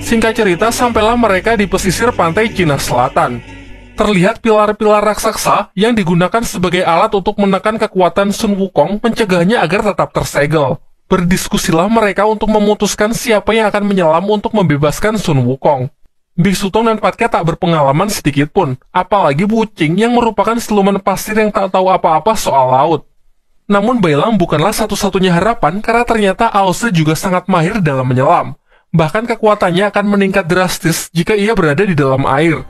Singkat cerita, sampailah mereka di pesisir pantai Cina Selatan. Terlihat pilar-pilar raksasa yang digunakan sebagai alat untuk menekan kekuatan Sun Wukong, mencegahnya agar tetap tersegel. Berdiskusilah mereka untuk memutuskan siapa yang akan menyelam untuk membebaskan Sun Wukong. Biksu Tong dan Patke tak berpengalaman sedikit pun, apalagi Wuqing yang merupakan siluman pasir yang tak tahu apa-apa soal laut. Namun Bailang bukanlah satu-satunya harapan karena ternyata Aose juga sangat mahir dalam menyelam. Bahkan kekuatannya akan meningkat drastis jika ia berada di dalam air.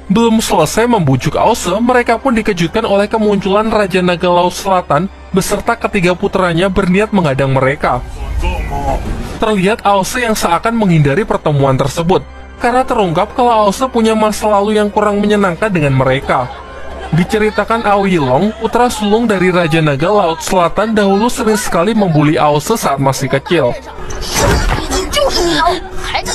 Belum selesai membujuk Aose, mereka pun dikejutkan oleh kemunculan Raja Naga Laut Selatan beserta ketiga putranya berniat menghadang mereka. Terlihat Aose yang seakan menghindari pertemuan tersebut, karena terungkap kalau Aose punya masa lalu yang kurang menyenangkan dengan mereka. Diceritakan Aoi Long, putra sulung dari Raja Naga Laut Selatan, dahulu sering sekali membuli Aose saat masih kecil.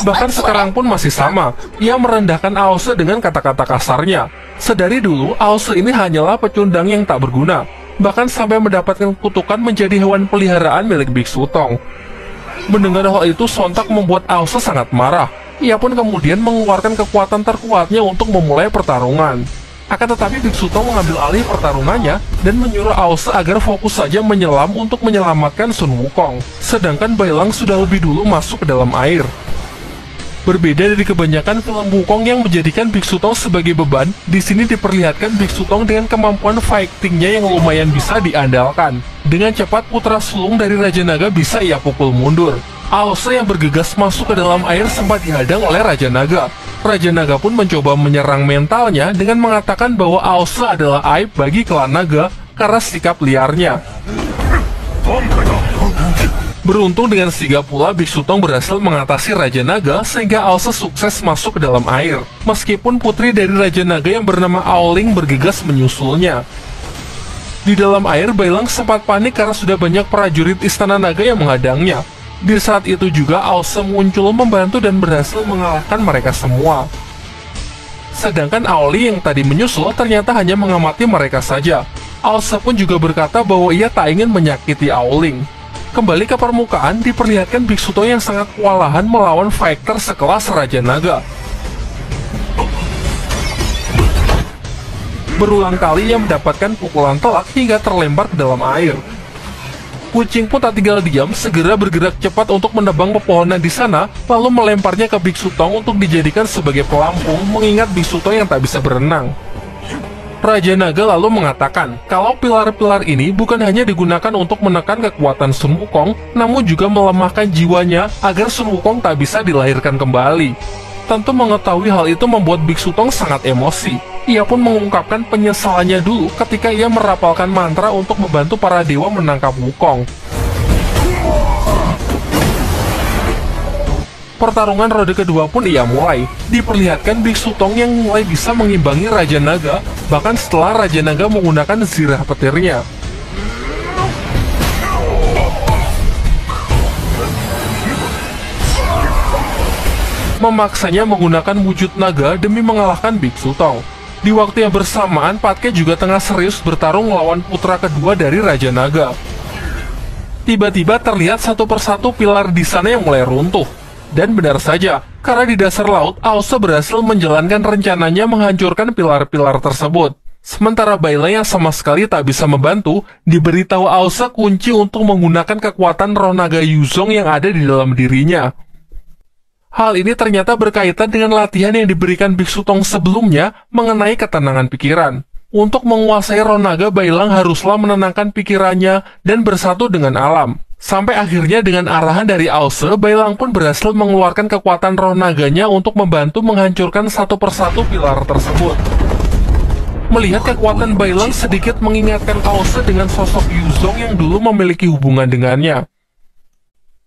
Bahkan sekarang pun masih sama, ia merendahkan Aose dengan kata-kata kasarnya. Sedari dulu, Aose ini hanyalah pecundang yang tak berguna, bahkan sampai mendapatkan kutukan menjadi hewan peliharaan milik Biksu Tong. Mendengar hal itu sontak membuat Aose sangat marah. Ia pun kemudian mengeluarkan kekuatan terkuatnya untuk memulai pertarungan. Akan tetapi Biksu Tong mengambil alih pertarungannya dan menyuruh Aose agar fokus saja menyelam untuk menyelamatkan Sun Wukong. Sedangkan Bailang sudah lebih dulu masuk ke dalam air. Berbeda dari kebanyakan film Wukong yang menjadikan Biksu Tong sebagai beban, di sini diperlihatkan Biksu Tong dengan kemampuan fightingnya yang lumayan bisa diandalkan. Dengan cepat putra sulung dari Raja Naga bisa ia pukul mundur. Aose yang bergegas masuk ke dalam air sempat dihadang oleh Raja Naga. Raja Naga pun mencoba menyerang mentalnya dengan mengatakan bahwa Aose adalah aib bagi klan Naga karena sikap liarnya. Beruntung dengan sigap pula Biksu Tong berhasil mengatasi Raja Naga sehingga Aose sukses masuk ke dalam air. Meskipun putri dari Raja Naga yang bernama Aoling bergegas menyusulnya. Di dalam air, Bailang sempat panik karena sudah banyak prajurit Istana Naga yang menghadangnya. Di saat itu juga Aose muncul membantu dan berhasil mengalahkan mereka semua. Sedangkan Aoli yang tadi menyusul ternyata hanya mengamati mereka saja. Aose pun juga berkata bahwa ia tak ingin menyakiti Aoling. Kembali ke permukaan, diperlihatkan Biksu Tong yang sangat kewalahan melawan fighter sekelas Raja Naga. Berulang kali ia mendapatkan pukulan telak hingga terlempar ke dalam air. Wuqing pun tak tinggal diam, segera bergerak cepat untuk menebang pepohonan di sana, lalu melemparnya ke Biksu Tong untuk dijadikan sebagai pelampung, mengingat Biksu Tong yang tak bisa berenang. Raja Naga lalu mengatakan kalau pilar-pilar ini bukan hanya digunakan untuk menekan kekuatan Sun Wukong, namun juga melemahkan jiwanya agar Sun Wukong tak bisa dilahirkan kembali. Tentu mengetahui hal itu membuat Biksu Tong sangat emosi. Ia pun mengungkapkan penyesalannya dulu ketika ia merapalkan mantra untuk membantu para dewa menangkap Wukong. Pertarungan rode kedua pun ia mulai. Diperlihatkan Biksu Tong yang mulai bisa mengimbangi Raja Naga, bahkan setelah Raja Naga menggunakan zirah petirnya. Memaksanya menggunakan wujud naga demi mengalahkan Biksu Tong. Di waktu yang bersamaan, Patke juga tengah serius bertarung melawan putra kedua dari Raja Naga. Tiba-tiba terlihat satu persatu pilar di sana yang mulai runtuh. Dan benar saja, karena di dasar laut, Aose berhasil menjalankan rencananya menghancurkan pilar-pilar tersebut. Sementara Bailang yang sama sekali tak bisa membantu, diberitahu Aose kunci untuk menggunakan kekuatan roh naga Yuzong yang ada di dalam dirinya. Hal ini ternyata berkaitan dengan latihan yang diberikan Biksu Tong sebelumnya mengenai ketenangan pikiran. Untuk menguasai roh naga, Bailang haruslah menenangkan pikirannya dan bersatu dengan alam. Sampai akhirnya dengan arahan dari Aose, Bailang pun berhasil mengeluarkan kekuatan roh naganya untuk membantu menghancurkan satu persatu pilar tersebut. Melihat kekuatan Bailang sedikit mengingatkan Aose dengan sosok Yuzong yang dulu memiliki hubungan dengannya.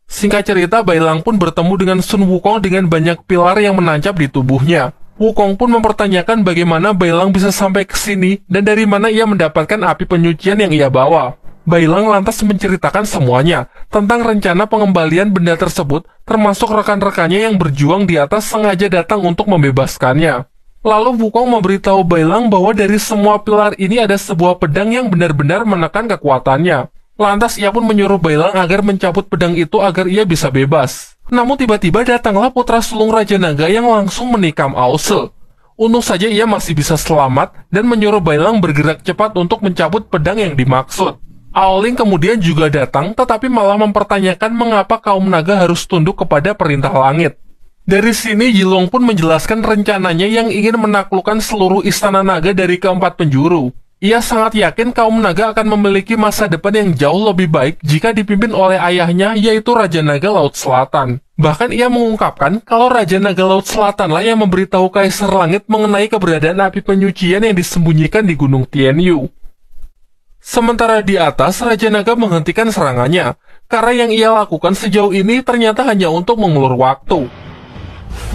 Singkat cerita, Bailang pun bertemu dengan Sun Wukong dengan banyak pilar yang menancap di tubuhnya. Wukong pun mempertanyakan bagaimana Bailang bisa sampai ke sini dan dari mana ia mendapatkan api penyucian yang ia bawa. Bailang lantas menceritakan semuanya tentang rencana pengembalian benda tersebut, termasuk rekan-rekannya yang berjuang di atas sengaja datang untuk membebaskannya. Lalu Wukong memberitahu Bailang bahwa dari semua pilar ini ada sebuah pedang yang benar-benar menekan kekuatannya. Lantas ia pun menyuruh Bailang agar mencabut pedang itu agar ia bisa bebas. Namun tiba-tiba datanglah putra sulung Raja Naga yang langsung menikam Ause. Untung saja ia masih bisa selamat dan menyuruh Bailang bergerak cepat untuk mencabut pedang yang dimaksud. Aoling kemudian juga datang, tetapi malah mempertanyakan mengapa kaum naga harus tunduk kepada perintah langit. Dari sini Yilong pun menjelaskan rencananya yang ingin menaklukkan seluruh istana naga dari keempat penjuru. Ia sangat yakin kaum naga akan memiliki masa depan yang jauh lebih baik jika dipimpin oleh ayahnya, yaitu Raja Naga Laut Selatan. Bahkan ia mengungkapkan kalau Raja Naga Laut Selatanlah yang memberitahu Kaisar Langit mengenai keberadaan api penyucian yang disembunyikan di Gunung Tianyu. Sementara di atas, Raja Naga menghentikan serangannya, karena yang ia lakukan sejauh ini ternyata hanya untuk mengulur waktu.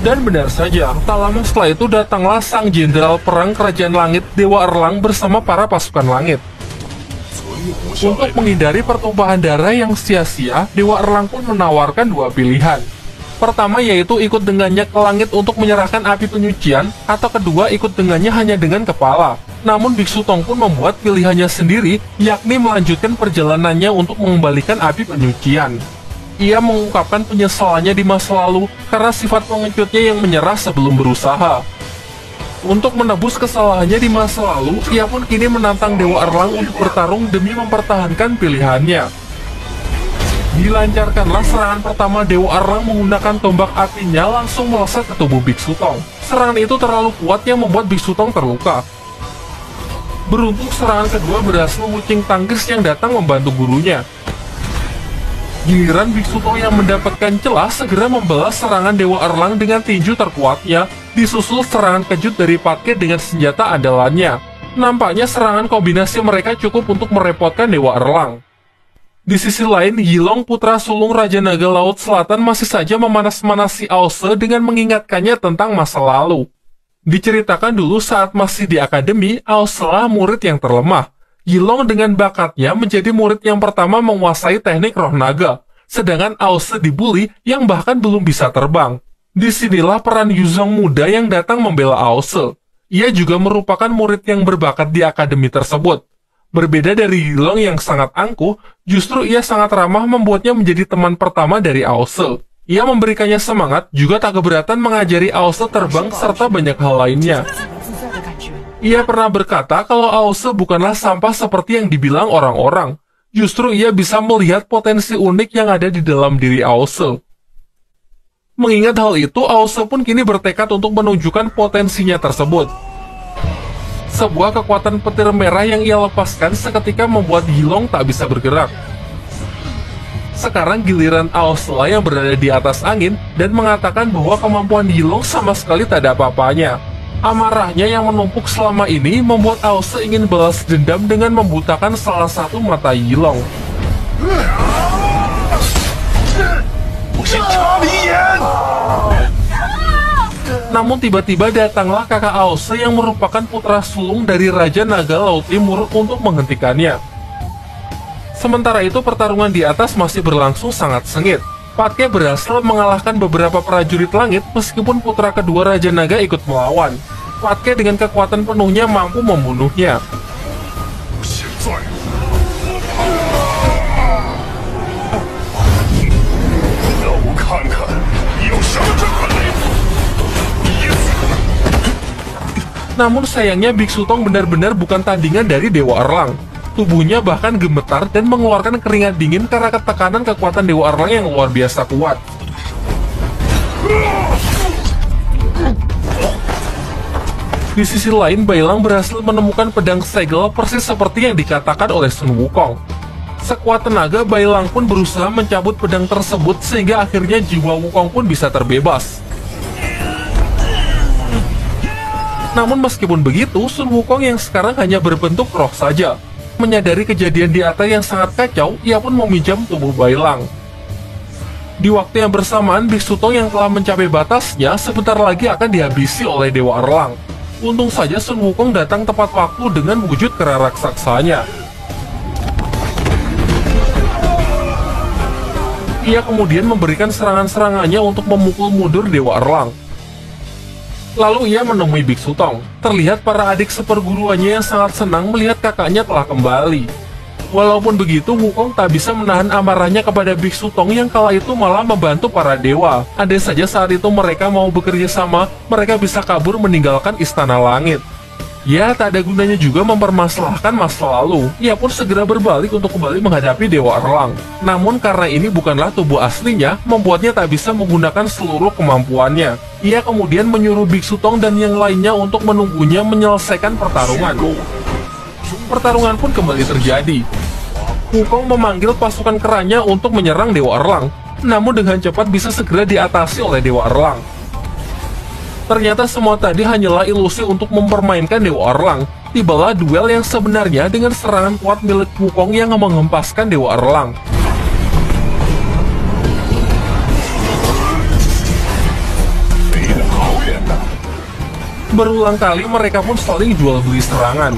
Dan benar saja, tak lama setelah itu datanglah sang jenderal perang Kerajaan Langit Dewa Erlang bersama para pasukan langit. Untuk menghindari pertumpahan darah yang sia-sia, Dewa Erlang pun menawarkan dua pilihan. Pertama yaitu ikut dengannya ke langit untuk menyerahkan api penyucian, atau kedua ikut dengannya hanya dengan kepala. Namun Biksu Tong pun membuat pilihannya sendiri, yakni melanjutkan perjalanannya untuk mengembalikan api penyucian. Ia mengungkapkan penyesalannya di masa lalu karena sifat pengecutnya yang menyerah sebelum berusaha. Untuk menebus kesalahannya di masa lalu, ia pun kini menantang Dewa Erlang untuk bertarung demi mempertahankan pilihannya. Dilancarkanlah serangan pertama. Dewa Erlang menggunakan tombak apinya langsung melesat ke tubuh Biksu Tong. Serangan itu terlalu kuat yang membuat Biksu Tong terluka. Beruntung serangan kedua berhasil mengucing tangkis yang datang membantu gurunya. Giliran Biksu Tong yang mendapatkan celah segera membalas serangan Dewa Erlang dengan tinju terkuatnya, disusul serangan kejut dari Patke dengan senjata andalannya. Nampaknya serangan kombinasi mereka cukup untuk merepotkan Dewa Erlang. Di sisi lain, Yilong, putra sulung Raja Naga Laut Selatan, masih saja memanas-manasi Ause dengan mengingatkannya tentang masa lalu. Diceritakan dulu saat masih di akademi, Ause-lah murid yang terlemah. Yilong dengan bakatnya menjadi murid yang pertama menguasai teknik roh naga, sedangkan Ause dibully yang bahkan belum bisa terbang. Disinilah peran Yuzong muda yang datang membela Ause. Ia juga merupakan murid yang berbakat di akademi tersebut. Berbeda dari Yilong yang sangat angkuh, justru ia sangat ramah membuatnya menjadi teman pertama dari Ause. Ia memberikannya semangat, juga tak keberatan mengajari Ause terbang serta banyak hal lainnya. Ia pernah berkata kalau Ause bukanlah sampah seperti yang dibilang orang-orang. Justru ia bisa melihat potensi unik yang ada di dalam diri Ause. Mengingat hal itu, Ause pun kini bertekad untuk menunjukkan potensinya tersebut. Sebuah kekuatan petir merah yang ia lepaskan seketika membuat Yilong tak bisa bergerak. Sekarang giliran Ause-lah yang berada di atas angin dan mengatakan bahwa kemampuan Yilong sama sekali tak ada apa-apanya. Amarahnya yang menumpuk selama ini membuat Ause ingin balas dendam dengan membutakan salah satu mata Yilong. Namun tiba-tiba datanglah kakak Ause yang merupakan putra sulung dari Raja Naga Laut Timur untuk menghentikannya. Sementara itu pertarungan di atas masih berlangsung sangat sengit. Patke berhasil mengalahkan beberapa prajurit langit meskipun putra kedua Raja Naga ikut melawan. Patke dengan kekuatan penuhnya mampu membunuhnya. Namun sayangnya Biksu Tong benar-benar bukan tandingan dari Dewa Erlang. Tubuhnya bahkan gemetar dan mengeluarkan keringat dingin karena ketekanan kekuatan Dewa Erlang yang luar biasa kuat. Di sisi lain, Bailang berhasil menemukan pedang segel persis seperti yang dikatakan oleh Sun Wukong. Sekuat tenaga, Bailang pun berusaha mencabut pedang tersebut sehingga akhirnya jiwa Wukong pun bisa terbebas. Namun meskipun begitu, Sun Wukong yang sekarang hanya berbentuk roh saja. Menyadari kejadian di atas yang sangat kacau, ia pun meminjam tubuh Bailang. Di waktu yang bersamaan, Biksu Tong yang telah mencapai batasnya sebentar lagi akan dihabisi oleh Dewa Erlang. Untung saja Sun Wukong datang tepat waktu dengan wujud kera raksasanya. Ia kemudian memberikan serangan-serangannya untuk memukul mundur Dewa Erlang. Lalu ia menemui Biksu Tong. Terlihat para adik seperguruannya yang sangat senang melihat kakaknya telah kembali. Walaupun begitu, Wukong tak bisa menahan amarahnya kepada Biksu Tong yang kala itu malah membantu para dewa. Andai saja saat itu mereka mau bekerja sama, mereka bisa kabur meninggalkan Istana Langit. Ya, tak ada gunanya juga mempermasalahkan masa lalu. Ia pun segera berbalik untuk kembali menghadapi Dewa Erlang. Namun karena ini bukanlah tubuh aslinya, membuatnya tak bisa menggunakan seluruh kemampuannya. Ia kemudian menyuruh Biksu Tong dan yang lainnya untuk menunggunya menyelesaikan pertarungan. Pertarungan pun kembali terjadi. Wukong memanggil pasukan kerannya untuk menyerang Dewa Erlang, namun dengan cepat bisa segera diatasi oleh Dewa Erlang. Ternyata semua tadi hanyalah ilusi untuk mempermainkan Dewa Erlang. Tibalah duel yang sebenarnya dengan serangan kuat milik Wukong yang menghempaskan Dewa Erlang. Berulang kali mereka pun saling jual beli serangan.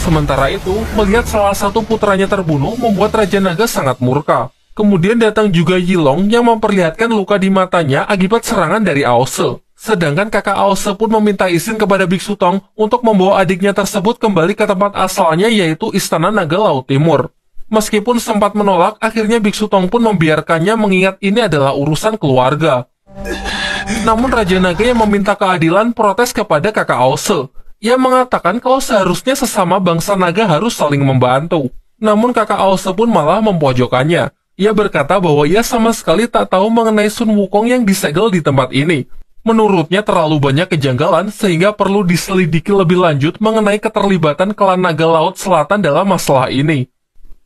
Sementara itu, melihat salah satu putranya terbunuh membuat Raja Naga sangat murka. Kemudian datang juga Yilong yang memperlihatkan luka di matanya akibat serangan dari Aose. Sedangkan kakak Aose pun meminta izin kepada Biksu Tong untuk membawa adiknya tersebut kembali ke tempat asalnya, yaitu Istana Naga Laut Timur. Meskipun sempat menolak, akhirnya Biksu Tong pun membiarkannya mengingat ini adalah urusan keluarga. Namun Raja Naga yang meminta keadilan protes kepada kakak Aose. Ia mengatakan kalau seharusnya sesama bangsa naga harus saling membantu. Namun kakak Aose pun malah mempojokannya. Ia berkata bahwa ia sama sekali tak tahu mengenai Sun Wukong yang disegel di tempat ini. Menurutnya terlalu banyak kejanggalan sehingga perlu diselidiki lebih lanjut mengenai keterlibatan klan Naga Laut Selatan dalam masalah ini.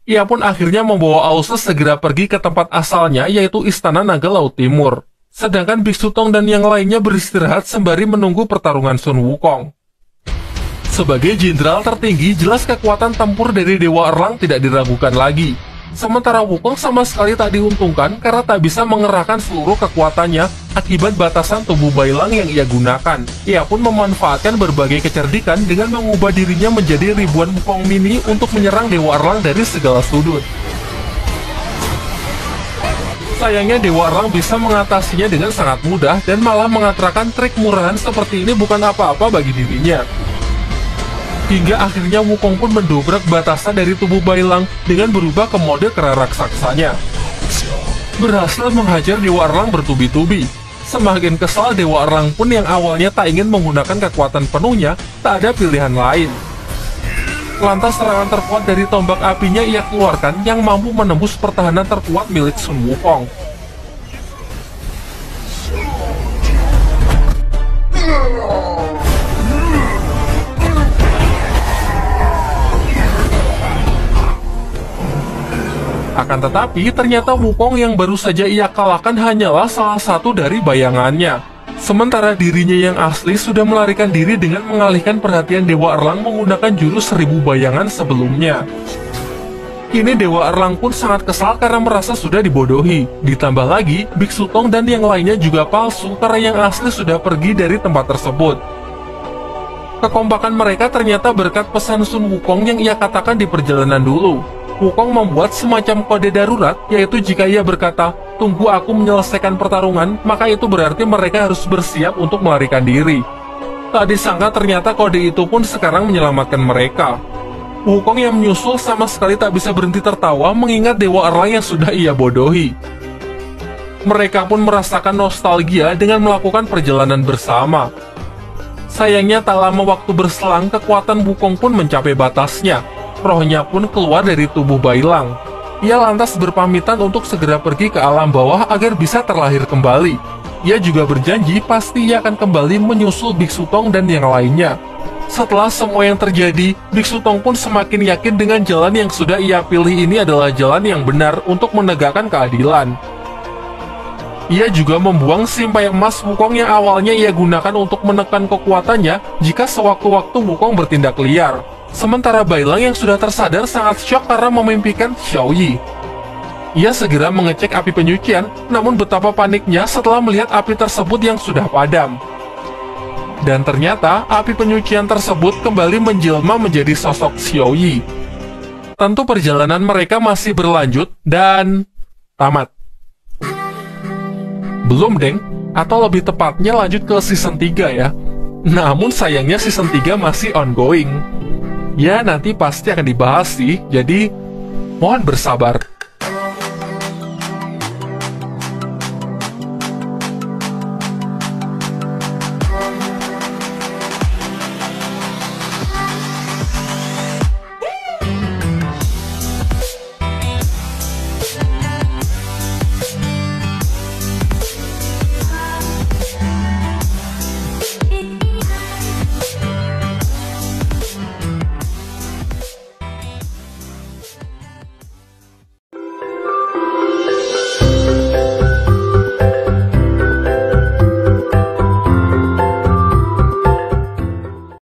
Ia pun akhirnya membawa Aose segera pergi ke tempat asalnya, yaitu Istana Naga Laut Timur. Sedangkan Biksu Tong dan yang lainnya beristirahat sembari menunggu pertarungan Sun Wukong. Sebagai jenderal tertinggi, jelas kekuatan tempur dari Dewa Erlang tidak diragukan lagi. Sementara Wukong sama sekali tak diuntungkan karena tak bisa mengerahkan seluruh kekuatannya akibat batasan tubuh Bailang yang ia gunakan. Ia pun memanfaatkan berbagai kecerdikan dengan mengubah dirinya menjadi ribuan Wukong mini untuk menyerang Dewa Erlang dari segala sudut. Sayangnya Dewa Erlang bisa mengatasinya dengan sangat mudah dan malah mengatakan trik murahan seperti ini bukan apa-apa bagi dirinya. Hingga akhirnya Wukong pun mendobrak batasan dari tubuh Bailang dengan berubah ke mode kera raksasanya. Berhasil menghajar Dewa Erlang bertubi-tubi. Semakin kesal, Dewa Erlang pun yang awalnya tak ingin menggunakan kekuatan penuhnya, tak ada pilihan lain. Lantas serangan terkuat dari tombak apinya ia keluarkan yang mampu menembus pertahanan terkuat milik Sun Wukong. Akan tetapi, ternyata Wukong yang baru saja ia kalahkan hanyalah salah satu dari bayangannya. Sementara dirinya yang asli sudah melarikan diri dengan mengalihkan perhatian Dewa Erlang menggunakan jurus 1000 bayangan sebelumnya. Kini Dewa Erlang pun sangat kesal karena merasa sudah dibodohi. Ditambah lagi, Biksu Tong dan yang lainnya juga palsu karena yang asli sudah pergi dari tempat tersebut. Kekompakan mereka ternyata berkat pesan Sun Wukong yang ia katakan di perjalanan dulu. Wukong membuat semacam kode darurat, yaitu jika ia berkata, "Tunggu aku menyelesaikan pertarungan," maka itu berarti mereka harus bersiap untuk melarikan diri. Tak disangka ternyata kode itu pun sekarang menyelamatkan mereka. Wukong yang menyusul sama sekali tak bisa berhenti tertawa mengingat Dewa Erlang yang sudah ia bodohi. Mereka pun merasakan nostalgia dengan melakukan perjalanan bersama. Sayangnya tak lama waktu berselang, kekuatan Wukong pun mencapai batasnya. Rohnya pun keluar dari tubuh Bailang. Ia lantas berpamitan untuk segera pergi ke alam bawah agar bisa terlahir kembali. Ia juga berjanji pasti ia akan kembali menyusul Biksu Tong dan yang lainnya. Setelah semua yang terjadi, Biksu Tong pun semakin yakin dengan jalan yang sudah ia pilih ini adalah jalan yang benar untuk menegakkan keadilan. Ia juga membuang simpai emas Wukong yang awalnya ia gunakan untuk menekan kekuatannya jika sewaktu-waktu Wukong bertindak liar. Sementara Bailang yang sudah tersadar sangat syok karena memimpikan Xiao Yi. Ia segera mengecek api penyucian, namun betapa paniknya setelah melihat api tersebut yang sudah padam. Dan ternyata api penyucian tersebut kembali menjelma menjadi sosok Xiao Yi. Tentu perjalanan mereka masih berlanjut dan tamat. Belum deng, atau lebih tepatnya lanjut ke season 3 ya. Namun sayangnya season 3 masih ongoing. Ya nanti pasti akan dibahas sih, jadi mohon bersabar.